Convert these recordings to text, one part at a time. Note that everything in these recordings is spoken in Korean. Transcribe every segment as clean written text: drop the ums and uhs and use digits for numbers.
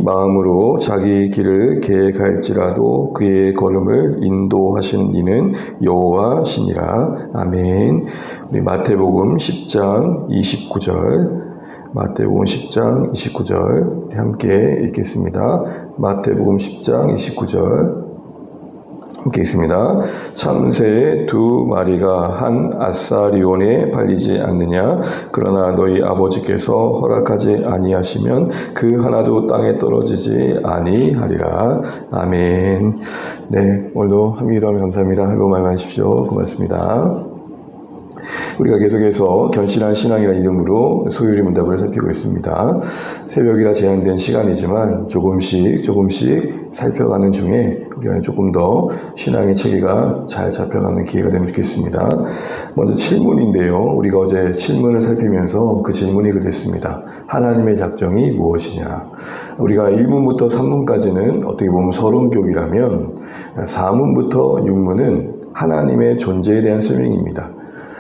마음으로 자기 길을 계획할지라도 그의 걸음을 인도하신 이는 여호와시니라. 아멘. 우리 마태복음 10장 29절, 마태복음 10장 29절 함께 읽겠습니다. 마태복음 10장 29절 함께 읽습니다. 참새의 두 마리가 한 아사리온에 팔리지 않느냐? 그러나 너희 아버지께서 허락하지 아니하시면 그 하나도 땅에 떨어지지 아니하리라. 아멘. 네, 오늘도 함께 기도하며 감사합니다. 하나님 말씀하십시오. 고맙습니다. 우리가 계속해서 견실한 신앙이라는 이름으로 소유리 문답을 살피고 있습니다. 새벽이라 제한된 시간이지만 조금씩 살펴가는 중에 우리 안에 조금 더 신앙의 체계가 잘 잡혀가는 기회가 되면 좋겠습니다. 먼저 질문인데요. 우리가 어제 질문을 살피면서 그 질문이 그랬습니다. 하나님의 작정이 무엇이냐? 우리가 1문부터 3문까지는 어떻게 보면 서론교이라면 4문부터 6문은 하나님의 존재에 대한 설명입니다.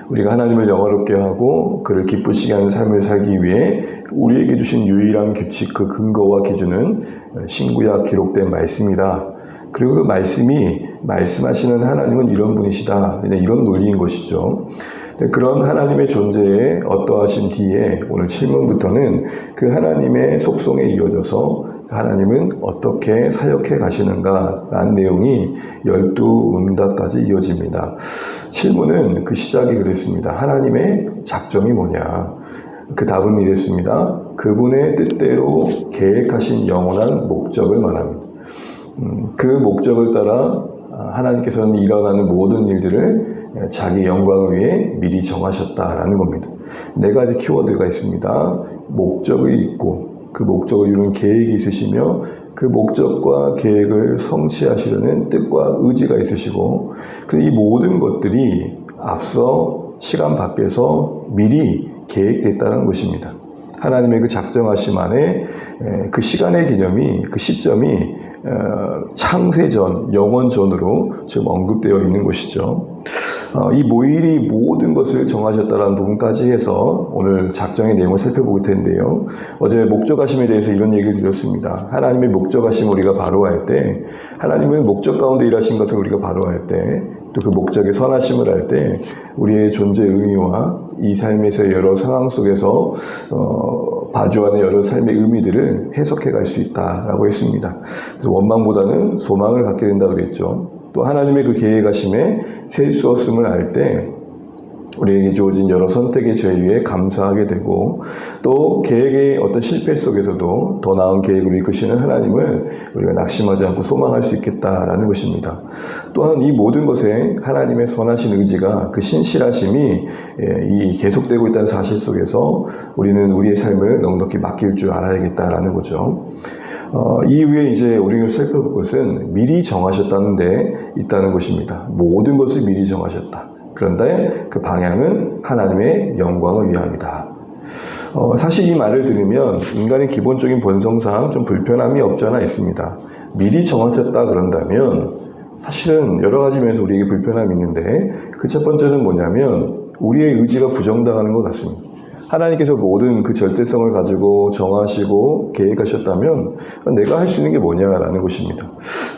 우리가 하나님을 영화롭게 하고 그를 기쁘시게 하는 삶을 살기 위해 우리에게 주신 유일한 규칙, 그 근거와 기준은 신구약 기록된 말씀이다. 그리고 그 말씀이 말씀하시는 하나님은 이런 분이시다. 이런 논리인 것이죠. 그런 하나님의 존재에 어떠하신 뒤에 오늘 7문부터는 그 하나님의 속성에 이어져서 하나님은 어떻게 사역해 가시는가라는 내용이 12응답까지 이어집니다. 7문은 그 시작이 그랬습니다. 하나님의 작정이 뭐냐? 그 답은 이랬습니다. 그분의 뜻대로 계획하신 영원한 목적을 말합니다. 그 목적을 따라 하나님께서는 일어나는 모든 일들을 자기 영광을 위해 미리 정하셨다라는 겁니다. 네 가지 키워드가 있습니다. 목적이 있고 그 목적을 이루는 계획이 있으시며 그 목적과 계획을 성취하시려는 뜻과 의지가 있으시고 이 모든 것들이 앞서 시간 밖에서 미리 계획됐다는 것입니다. 하나님의 그 작정하심 안에 그 시간의 개념이, 그 시점이 창세전, 영원전으로 지금 언급되어 있는 것이죠. 이 모일이 모든 것을 정하셨다는 부분까지 해서 오늘 작정의 내용을 살펴볼 텐데요. 어제 목적하심에 대해서 이런 얘기를 드렸습니다. 하나님의 목적하심 우리가 바로할 때, 하나님은 목적 가운데 일하신 것을 우리가 바로할 때, 또 그 목적의 선하심을 할 때 우리의 존재 의미와 이 삶에서의 여러 상황 속에서 봐주하는 여러 삶의 의미들을 해석해 갈 수 있다라고 했습니다. 그래서 원망보다는 소망을 갖게 된다고 그랬죠. 또 하나님의 그 계획하심에 셀 수 없음을 알 때 우리에게 주어진 여러 선택의 제휴에 감사하게 되고 또 계획의 어떤 실패 속에서도 더 나은 계획으로 이끄시는 하나님을 우리가 낙심하지 않고 소망할 수 있겠다라는 것입니다. 또한 이 모든 것에 하나님의 선하신 의지가 그 신실하심이 이 계속되고 있다는 사실 속에서 우리는 우리의 삶을 넉넉히 맡길 줄 알아야겠다라는 거죠. 이후에 이제 우리가 살펴볼 것은 미리 정하셨다는 데 있다는 것입니다. 모든 것을 미리 정하셨다. 그런데 그 방향은 하나님의 영광을 위함이다. 사실 이 말을 들으면 인간의 기본적인 본성상 좀 불편함이 없지 않아 있습니다. 미리 정하셨다 그런다면 사실은 여러 가지 면에서 우리에게 불편함이 있는데 그 첫 번째는 뭐냐면 우리의 의지가 부정당하는 것 같습니다. 하나님께서 모든 그 절대성을 가지고 정하시고 계획하셨다면 내가 할 수 있는 게 뭐냐라는 것입니다.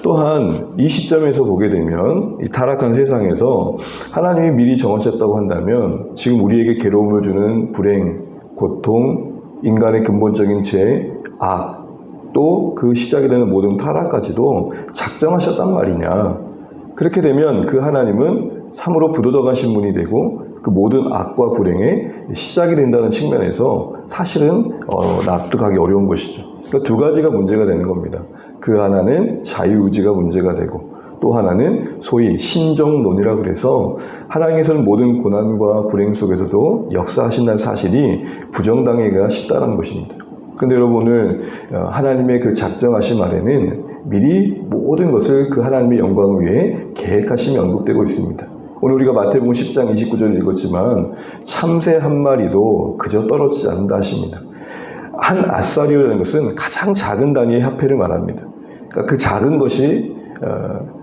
또한 이 시점에서 보게 되면 이 타락한 세상에서 하나님이 미리 정하셨다고 한다면 지금 우리에게 괴로움을 주는 불행, 고통, 인간의 근본적인 죄, 악, 또 그 시작이 되는 모든 타락까지도 작정하셨단 말이냐. 그렇게 되면 그 하나님은 참으로 부도덕하신 분이 되고 그 모든 악과 불행의 시작이 된다는 측면에서 사실은 납득하기 어려운 것이죠. 그러니까 두 가지가 문제가 되는 겁니다. 그 하나는 자유의지가 문제가 되고 또 하나는 소위 신정론이라고 그래서 하나님께서는 모든 고난과 불행 속에서도 역사하신다는 사실이 부정당하기가 쉽다는 것입니다. 그런데 여러분 오늘 하나님의 그 작정하심 아래는 미리 모든 것을 그 하나님의 영광을 위해 계획하심이 언급되고 있습니다. 오늘 우리가 마태복음 10장 29절을 읽었지만 참새 한 마리도 그저 떨어지지 않는다 하십니다. 한 아사리오라는 것은 가장 작은 단위의 화폐를 말합니다. 그러니까 그 작은 것이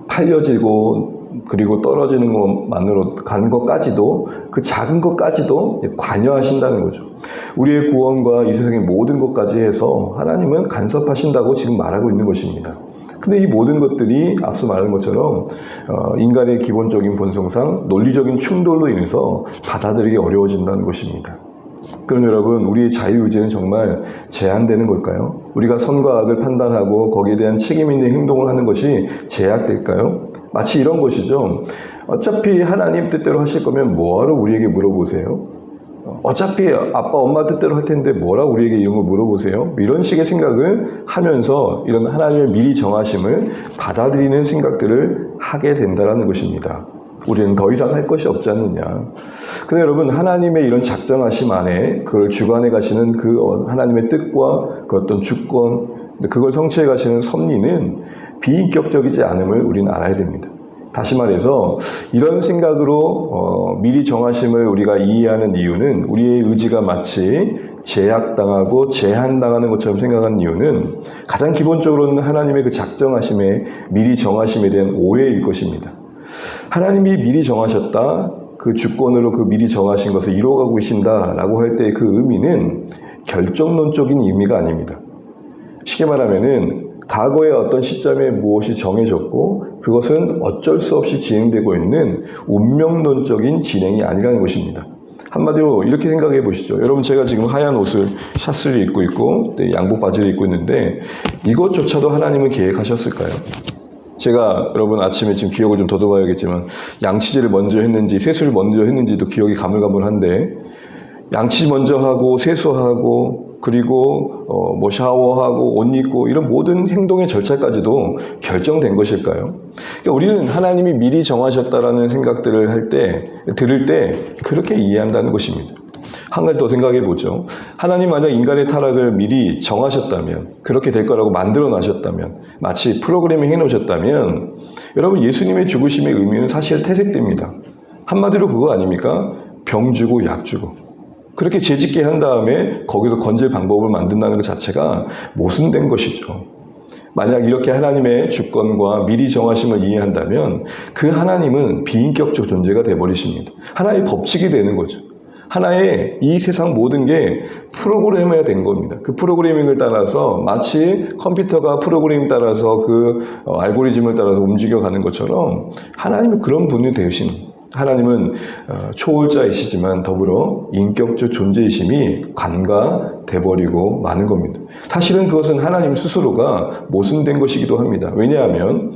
팔려지고 그리고 떨어지는 것만으로 가는 것까지도, 그 작은 것까지도 관여하신다는 거죠. 우리의 구원과 이 세상의 모든 것까지 해서 하나님은 간섭하신다고 지금 말하고 있는 것입니다. 근데 이 모든 것들이 앞서 말한 것처럼 인간의 기본적인 본성상 논리적인 충돌로 인해서 받아들이기 어려워진다는 것입니다. 그럼 여러분, 우리의 자유의지는 정말 제한되는 걸까요? 우리가 선과 악을 판단하고 거기에 대한 책임 있는 행동을 하는 것이 제약될까요? 마치 이런 것이죠. 어차피 하나님 뜻대로 하실 거면 뭐하러 우리에게 물어보세요? 어차피 아빠 엄마 뜻대로 할 텐데 뭐라 우리에게 이런 걸 물어보세요? 이런 식의 생각을 하면서 이런 하나님의 미리 정하심을 받아들이는 생각들을 하게 된다는 것입니다. 우리는 더 이상 할 것이 없지 않느냐. 근데 여러분, 하나님의 이런 작정하심 안에 그걸 주관해 가시는 그 하나님의 뜻과 그 어떤 주권, 그걸 성취해 가시는 섭리는 비인격적이지 않음을 우리는 알아야 됩니다. 다시 말해서 이런 생각으로 미리 정하심을 우리가 이해하는 이유는, 우리의 의지가 마치 제약당하고 제한당하는 것처럼 생각하는 이유는 가장 기본적으로는 하나님의 그 작정하심에, 미리 정하심에 대한 오해일 것입니다. 하나님이 미리 정하셨다, 그 주권으로 그 미리 정하신 것을 이루어가고 계신다라고 할 때 그 의미는 결정론적인 의미가 아닙니다. 쉽게 말하면은 과거의 어떤 시점에 무엇이 정해졌고 그것은 어쩔 수 없이 진행되고 있는 운명론적인 진행이 아니라는 것입니다. 한마디로 이렇게 생각해 보시죠. 여러분, 제가 지금 하얀 옷을, 샤스를 입고 있고 양복 바지를 입고 있는데 이것조차도 하나님은 계획하셨을까요? 제가 여러분 아침에 지금 기억을 좀 더듬어야겠지만 양치질을 먼저 했는지 세수를 먼저 했는지도 기억이 가물가물한데, 양치 먼저 하고 세수하고 그리고 뭐 샤워하고 옷 입고 이런 모든 행동의 절차까지도 결정된 것일까요? 그러니까 우리는 하나님이 미리 정하셨다라는 생각들을 들을 때 그렇게 이해한다는 것입니다. 한 가지 더 생각해 보죠. 하나님 만약 인간의 타락을 미리 정하셨다면, 그렇게 될 거라고 만들어 놔셨다면, 마치 프로그래밍 해 놓으셨다면, 여러분, 예수님의 죽으심의 의미는 사실 퇴색됩니다. 한마디로 그거 아닙니까? 병 주고 약 주고. 그렇게 재짓게 한 다음에 거기서 건질 방법을 만든다는 것 자체가 모순된 것이죠. 만약 이렇게 하나님의 주권과 미리 정하심을 이해한다면 그 하나님은 비인격적 존재가 되어버리십니다. 하나의 법칙이 되는 거죠. 하나의 이 세상 모든 게 프로그램해야 된 겁니다. 그 프로그래밍을 따라서, 마치 컴퓨터가 프로그램 따라서 그 알고리즘을 따라서 움직여가는 것처럼 하나님은 그런 분이 되십니다. 하나님은 초월자이시지만 더불어 인격적 존재이심이 간과돼버리고 마는 겁니다. 사실은 그것은 하나님 스스로가 모순된 것이기도 합니다. 왜냐하면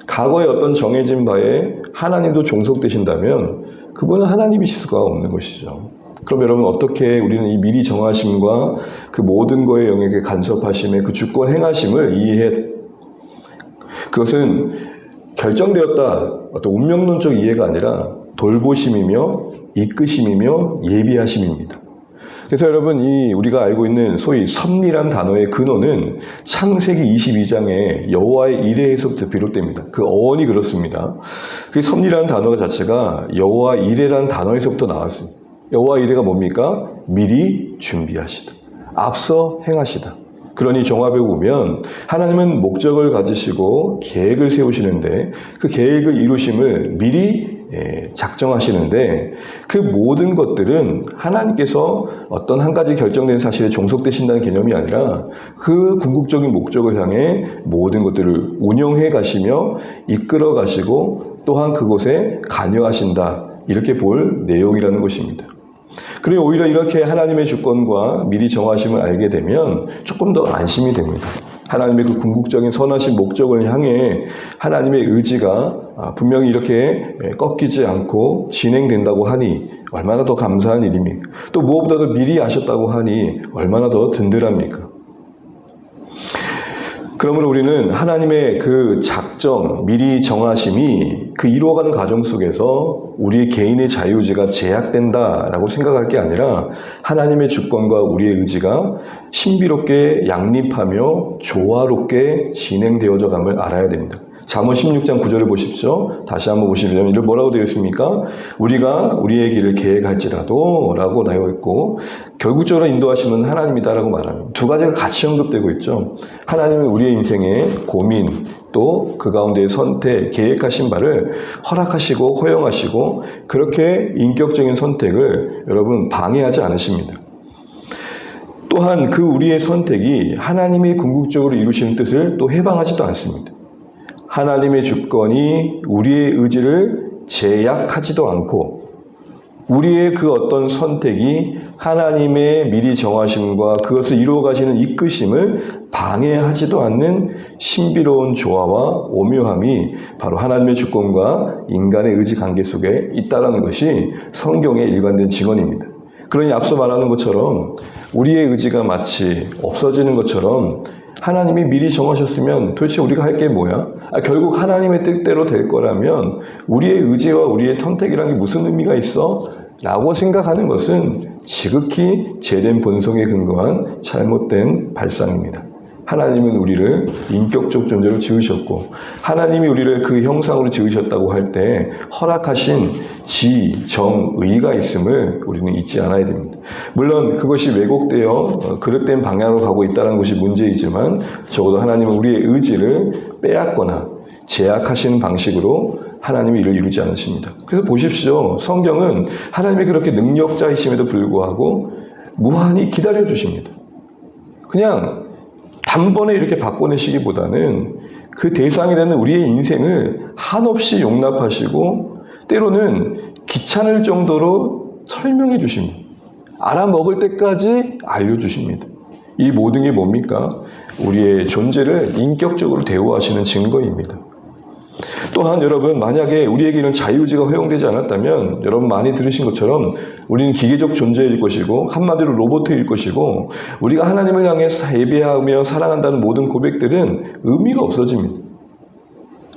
과거의 어떤 정해진 바에 하나님도 종속되신다면 그분은 하나님이실 수가 없는 것이죠. 그럼 여러분, 어떻게 우리는 이 미리 정하심과 그 모든 거의 영역에 간섭하심의 그 주권 행하심을 이해해? 그것은 결정되었다, 어떤 운명론적 이해가 아니라 돌보심이며 이끄심이며 예비하심입니다. 그래서 여러분, 우리가 알고 있는 소위 섭리란 단어의 근원은 창세기 22장의 여호와의 이레에서부터 비롯됩니다. 그 어원이 그렇습니다. 그 섭리라는 단어 자체가 여호와 이레라는 단어에서부터 나왔습니다. 여호와 이레가 뭡니까? 미리 준비하시다, 앞서 행하시다. 그러니 종합해 보면 하나님은 목적을 가지시고 계획을 세우시는데, 그 계획을 이루심을 미리 작정하시는데, 그 모든 것들은 하나님께서 어떤 한 가지 결정된 사실에 종속되신다는 개념이 아니라 그 궁극적인 목적을 향해 모든 것들을 운영해 가시며 이끌어 가시고 또한 그곳에 관여하신다, 이렇게 볼 내용이라는 것입니다. 그리고 오히려 이렇게 하나님의 주권과 미리 정하심을 알게 되면 조금 더 안심이 됩니다. 하나님의 그 궁극적인 선하신 목적을 향해 하나님의 의지가 분명히 이렇게 꺾이지 않고 진행된다고 하니 얼마나 더 감사한 일입니까? 또 무엇보다도 미리 아셨다고 하니 얼마나 더 든든합니까? 그러므로 우리는 하나님의 그 작정, 미리 정하심이 그 이루어가는 과정 속에서 우리의 개인의 자유의지가 제약된다라고 생각할 게 아니라 하나님의 주권과 우리의 의지가 신비롭게 양립하며 조화롭게 진행되어져 감을 알아야 됩니다. 잠언 16장 9절을 보십시오. 다시 한번 보시면 이를 뭐라고 되어 있습니까? 우리가 우리의 길을 계획할지라도 라고 나와 있고, 결국적으로 인도하시는 하나님이다라고 말합니다. 두 가지가 같이 언급되고 있죠. 하나님은 우리의 인생의 고민, 또 그 가운데의 선택, 계획하신 바를 허락하시고 허용하시고, 그렇게 인격적인 선택을 여러분 방해하지 않으십니다. 또한 그 우리의 선택이 하나님이 궁극적으로 이루시는 뜻을 또 해방하지도 않습니다. 하나님의 주권이 우리의 의지를 제약하지도 않고, 우리의 그 어떤 선택이 하나님의 미리 정하심과 그것을 이루어가시는 이끄심을 방해하지도 않는 신비로운 조화와 오묘함이 바로 하나님의 주권과 인간의 의지 관계 속에 있다는 것이 성경의 일관된 증언입니다. 그러니 앞서 말하는 것처럼 우리의 의지가 마치 없어지는 것처럼 하나님이 미리 정하셨으면 도대체 우리가 할 게 뭐야? 결국 하나님의 뜻대로 될 거라면 우리의 의지와 우리의 선택이라는 게 무슨 의미가 있어? 라고 생각하는 것은 지극히 죄된 본성에 근거한 잘못된 발상입니다. 하나님은 우리를 인격적 존재로 지으셨고, 하나님이 우리를 그 형상으로 지으셨다고 할 때 허락하신 지, 정, 의가 있음을 우리는 잊지 않아야 됩니다. 물론 그것이 왜곡되어 그릇된 방향으로 가고 있다는 것이 문제이지만, 적어도 하나님은 우리의 의지를 빼앗거나 제약하시는 방식으로 하나님이 이를 이루지 않으십니다. 그래서 보십시오. 성경은 하나님이 그렇게 능력자이심에도 불구하고 무한히 기다려주십니다. 그냥 단번에 이렇게 바꿔내시기보다는 그 대상이 되는 우리의 인생을 한없이 용납하시고, 때로는 귀찮을 정도로 설명해 주십니다. 알아먹을 때까지 알려주십니다. 이 모든 게 뭡니까? 우리의 존재를 인격적으로 대우하시는 증거입니다. 또한 여러분, 만약에 우리에게는 자유의지가 허용되지 않았다면 여러분 많이 들으신 것처럼 우리는 기계적 존재일 것이고, 한마디로 로봇일 것이고, 우리가 하나님을 향해서 예배하며 사랑한다는 모든 고백들은 의미가 없어집니다.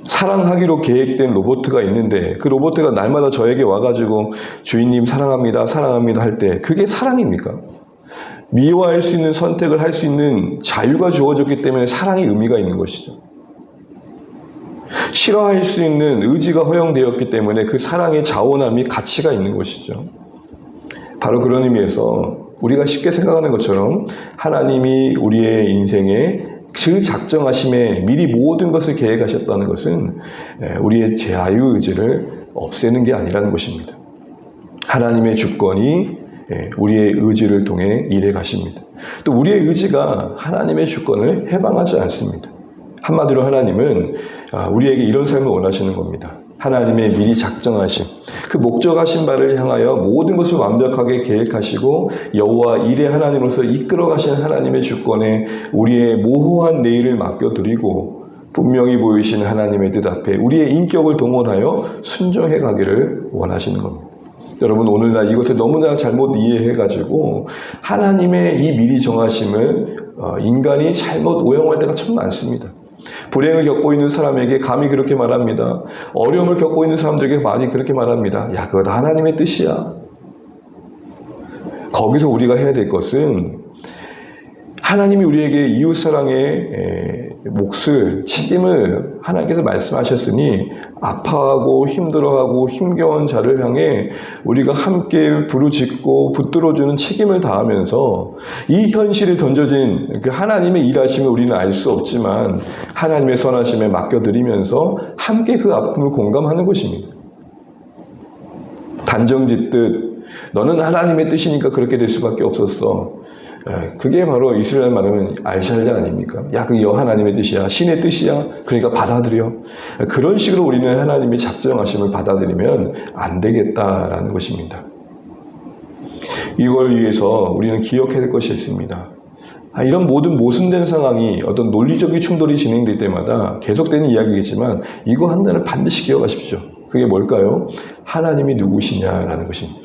사랑하기로 계획된 로봇가 있는데 그 로봇가 날마다 저에게 와가지고 주인님 사랑합니다 사랑합니다 할 때 그게 사랑입니까? 미워할 수 있는 선택을 할 수 있는 자유가 주어졌기 때문에 사랑의 의미가 있는 것이죠. 싫어할 수 있는 의지가 허용되었기 때문에 그 사랑의 자원함이 가치가 있는 것이죠. 바로 그런 의미에서 우리가 쉽게 생각하는 것처럼 하나님이 우리의 인생에 그 작정하심에 미리 모든 것을 계획하셨다는 것은 우리의 자유의지를 없애는 게 아니라는 것입니다. 하나님의 주권이 우리의 의지를 통해 일해 가십니다. 또 우리의 의지가 하나님의 주권을 해방하지 않습니다. 한마디로 하나님은 우리에게 이런 삶을 원하시는 겁니다. 하나님의 미리 작정하신 그 목적하신 바를 향하여 모든 것을 완벽하게 계획하시고 여호와 일의 하나님으로서 이끌어 가신 하나님의 주권에 우리의 모호한 내일을 맡겨드리고 분명히 보이신 하나님의 뜻 앞에 우리의 인격을 동원하여 순종해 가기를 원하시는 겁니다. 여러분, 오늘날 이것을 너무나 잘못 이해해가지고 하나님의 이 미리 정하심을 인간이 잘못 오용할 때가 참 많습니다. 불행을 겪고 있는 사람에게 감히 그렇게 말합니다. 어려움을 겪고 있는 사람들에게 많이 그렇게 말합니다. 야, 그거 다 하나님의 뜻이야. 거기서 우리가 해야 될 것은 하나님이 우리에게 이웃사랑의 몫을, 책임을 하나님께서 말씀하셨으니 아파하고 힘들어하고 힘겨운 자를 향해 우리가 함께 부르짖고 붙들어주는 책임을 다하면서 이 현실에 던져진 그 하나님의 일하심을 우리는 알 수 없지만 하나님의 선하심에 맡겨드리면서 함께 그 아픔을 공감하는 것입니다. 단정짓듯 너는 하나님의 뜻이니까 그렇게 될 수밖에 없었어. 그게 바로 이스라엘 말하면 알샬랴 아닙니까? 야, 그게 하나님의 뜻이야. 신의 뜻이야. 그러니까 받아들여. 그런 식으로 우리는 하나님의 작정하심을 받아들이면 안 되겠다라는 것입니다. 이걸 위해서 우리는 기억해야 될 것이 있습니다. 이런 모든 모순된 상황이 어떤 논리적인 충돌이 진행될 때마다 계속되는 이야기겠지만 이거 하나를 반드시 기억하십시오. 그게 뭘까요? 하나님이 누구시냐라는 것입니다.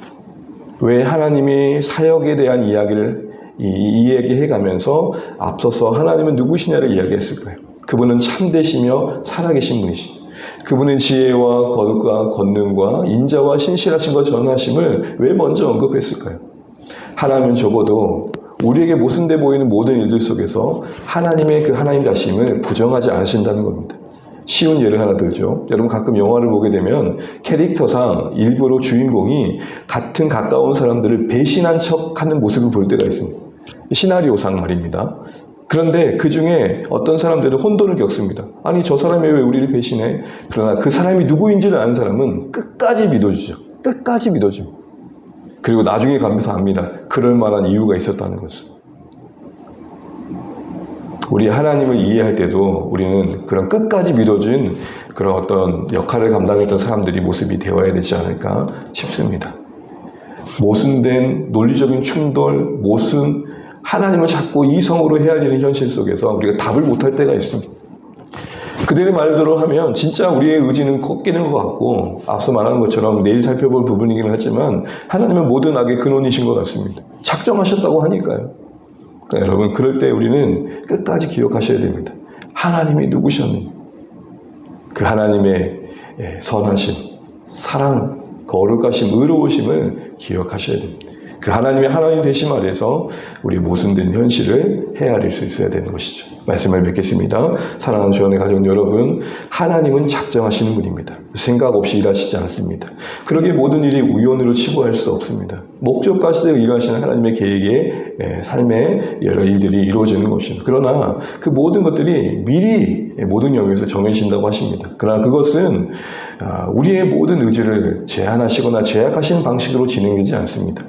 왜 하나님이 사역에 대한 이야기를 이야기해가면서 앞서서 하나님은 누구시냐를 이야기했을까요? 그분은 참되시며 살아계신 분이시죠. 그분은 지혜와 거룩과 권능과 인자와 신실하신 것 전하심을 왜 먼저 언급했을까요? 하나님은 적어도 우리에게 모순돼 보이는 모든 일들 속에서 하나님의 그 하나님 자신을 부정하지 않으신다는 겁니다. 쉬운 예를 하나 들죠. 여러분 가끔 영화를 보게 되면 캐릭터상 일부러 주인공이 같은 가까운 사람들을 배신한 척하는 모습을 볼 때가 있습니다. 시나리오상 말입니다. 그런데 그 중에 어떤 사람들은 혼돈을 겪습니다. 아니 저 사람이 왜 우리를 배신해? 그러나 그 사람이 누구인지를 아는 사람은 끝까지 믿어주죠. 끝까지 믿어줍니다. 그리고 나중에 가면서 압니다. 그럴 만한 이유가 있었다는 것을. 우리 하나님을 이해할 때도 우리는 그런 끝까지 믿어준 그런 어떤 역할을 감당했던 사람들이 모습이 되어야 되지 않을까 싶습니다. 모순된 논리적인 충돌, 모순, 하나님을 자꾸 이성으로 해야 되는 현실 속에서 우리가 답을 못할 때가 있습니다. 그들의 말대로 하면 진짜 우리의 의지는 꺾이는 것 같고 앞서 말한 것처럼 내일 살펴볼 부분이긴 하지만 하나님은 모든 악의 근원이신 것 같습니다. 작정하셨다고 하니까요. 그러니까 여러분 그럴 때 우리는 끝까지 기억하셔야 됩니다. 하나님이 누구셨는지 그 하나님의 선하심, 사랑, 거룩하심, 의로우심을 기억하셔야 됩니다. 그 하나님의 하나님 되심 아래서 우리 모순된 현실을 헤아릴 수 있어야 되는 것이죠. 말씀을 뵙겠습니다. 사랑하는 주안의 가족 여러분, 하나님은 작정하시는 분입니다. 생각 없이 일하시지 않습니다. 그러기에 모든 일이 우연으로 치부할 수 없습니다. 목적까지 일하시는 하나님의 계획에 삶의 여러 일들이 이루어지는 것입니다. 그러나 그 모든 것들이 미리 모든 영역에서 정해진다고 하십니다. 그러나 그것은 우리의 모든 의지를 제한하시거나 제약하시는 방식으로 진행되지 않습니다.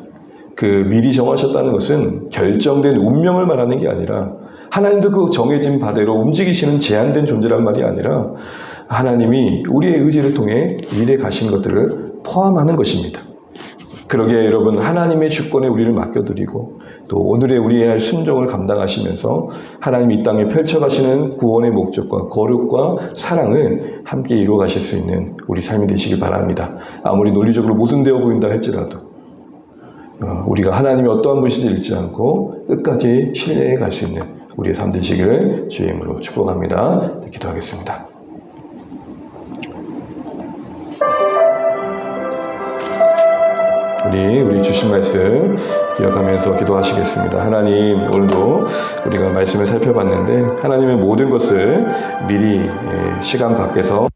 그 미리 정하셨다는 것은 결정된 운명을 말하는 게 아니라 하나님도 그 정해진 바대로 움직이시는 제한된 존재란 말이 아니라 하나님이 우리의 의지를 통해 미래 가신 것들을 포함하는 것입니다. 그러기에 여러분 하나님의 주권에 우리를 맡겨드리고 또 오늘의 우리의 할 순종을 감당하시면서 하나님이 이 땅에 펼쳐가시는 구원의 목적과 거룩과 사랑을 함께 이루어가실 수 있는 우리 삶이 되시길 바랍니다. 아무리 논리적으로 모순되어 보인다 할지라도 우리가 하나님이 어떠한 분이신지 잃지 않고 끝까지 신뢰해 갈 수 있는 우리의 삶 되시기를 주의 이름으로 축복합니다. 기도하겠습니다. 우리 주신 말씀 기억하면서 기도하시겠습니다. 하나님, 오늘도 우리가 말씀을 살펴봤는데 하나님의 모든 것을 미리 시간 밖에서